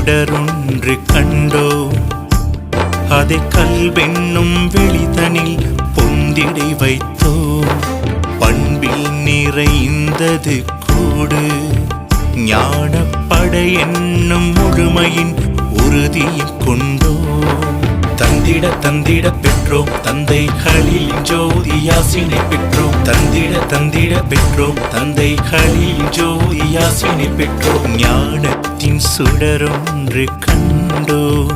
சுடரொன்று கண்டோம். அதை கல்வென்னும் வெளிதனில் பொந்திடை வைத்தோம். பண்பில் நிறைந்தது கூடு ஞானப்படை என்னும் முழுமையின் உறுதியும் கொண்டோம். தந்திட தந்திட பெற்றோம் தந்தைகளில் ஜோதியாசினை பெற்றோம். தந்திட தந்திட பெற்றோம் தந்தைகளில் ஜோதியாசினை பெற்றோம். ஞானத்தின் சுடரொன்று கண்டோம்.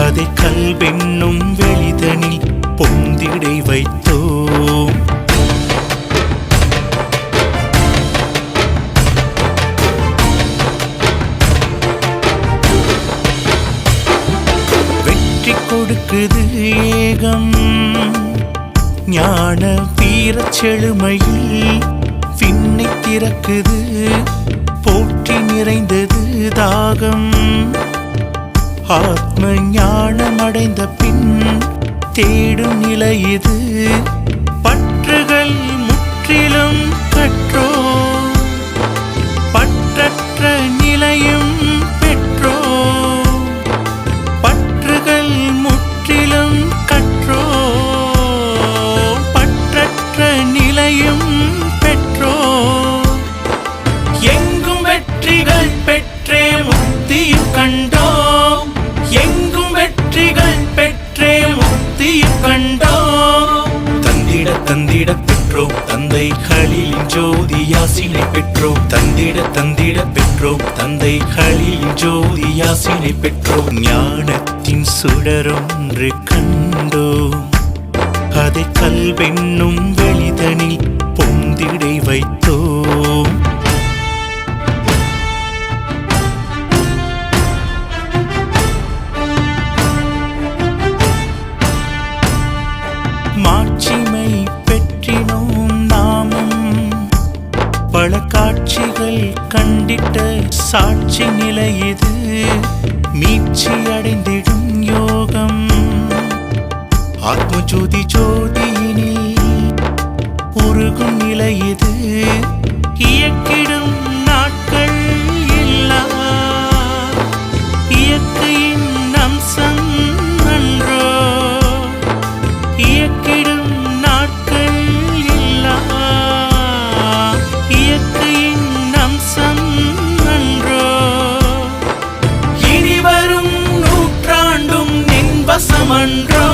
அதை கல்வென்னும் வெளிதனில் பொந்திடை வைத்தோம். கொடுக்குது ஏகம் ஞான வீரச் செழுமையில் விண்ணை திறக்குது. போற்றி நிறைந்தது தாகம். ஆத்ம ஞானம் அடைந்த பின் தேடும் நிலை இது. பற்றுகள் முற்றிலும் கற்றோ பற்றற்ற நிலையும் பெற்றோ. பற்றுகள் முற்றிலும் கற்றோ பற்றற்ற நிலையும் பெற்றோ. எங்கும் வெற்றிகள் பெற்றே முக்தியும் கண்டோம். எங்கும் வெற்றிகள் பெற்றே முக்தியும் கண்டோம். தந்திட தந்திட பெற்றோம் தந்தைகளில் ஜோதியாசினை பெற்றோம். தந்திட தந்திட பெற்றோம் தந்தைகளில் ஜோதியாசினை பெற்றோம். ஞானத்தின் சுடரொன்று கண்டோம். அதை கல்வென்னும் வெளிதனில் பொந்திடை வைத்தோம். மாட்சிமை பெற்றினோம் நாமும் பல காட்சிகள் கண்டிட்ட சாட்சி நிலை இது. மீட்சி அடைந்திடும் யோகம் ஆத்ம ஜோதி ஜோதியினில் உருகும் நிலை இது. இயக்கிடும் நாட்கள் இல்லா இயற்கையின் அம்சம் அன்றோ. இயக்கிடும் நாட்கள் இல்லா இயற்கையின் அம்சம் அன்றோ. இனிவரும் நூற்றாண்டும் நின்வசமன்றோ.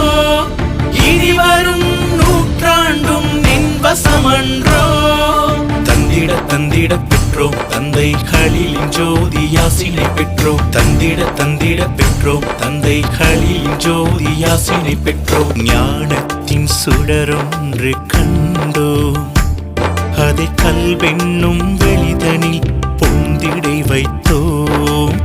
இனிவரும் நூற்றாண்டும் நின்வசமன்றோ. தந்திட தந்திட பெற்றோம் தந்தைகளில் ஜோதியாசினை பெற்றோம். தந்திட தந்திட பெற்றோம் தந்தைகளில் ஜோதியாசினை பெற்றோம். ஞானத்தின் சுடரொன்று கண்டோம். அதை கல்வென்னும் வெளிதனில் பொந்திடை வைத்தோம்.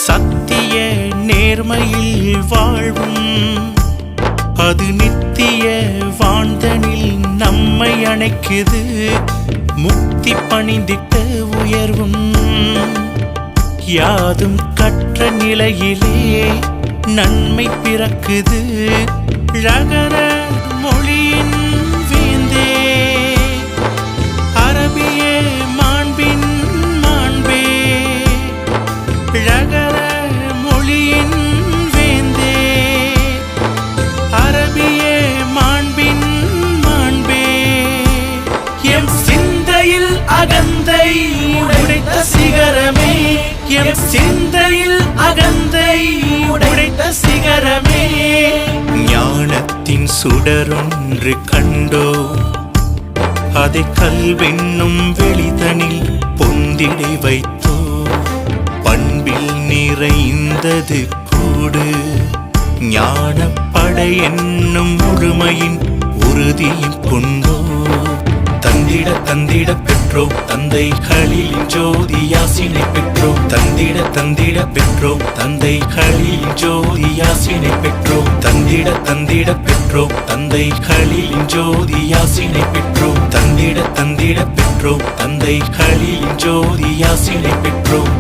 சத்திய நேர்மையில் வாழ்வும் அது நித்திய வாழ்ந்தனில் நம்மை அணைக்குது. முக்தி பணிந்திட்ட உயர்வும் யாதும் கற்ற நிலையிலே நன்மை பிறக்குது. ழகர மொழியின் வேந்தே அரபிய மாண்பின் மாண்பே. ழகர மொழியின் வேந்தே அரபிய மாண்பின் மாண்பே. எம் சிந்தையில் அகந்தை உடைத்த சிகரமே. எம் சிந்தையில் அகந்தை உடைத்த சிகரமே. ஞானத்தின் சுடரொன்று கண்டோம். அதை கல்வென்னும் வெளிதனில் பொந்திடை வைத்தோம். பண்பில் நிறைந்தது கூடு ஞானப்படை என்னும் முழுமையின் உறுதியும் கொண்டோம். தந்திட தந்திட பெற்றோம் தந்தைகளில் ஜோதியாசினை பெற்றோம். தந்திட தந்திட பெற்றோம் தந்தைகளில் ஜோதியாசினை பெற்றோம். தந்திட தந்திட பெற்றோம் தந்தைகளில் ஜோதியாசினை பெற்றோம். தந்திட தந்திட பெற்றோம் தந்தைகளில் ஜோதியாசினை பெற்றோம்.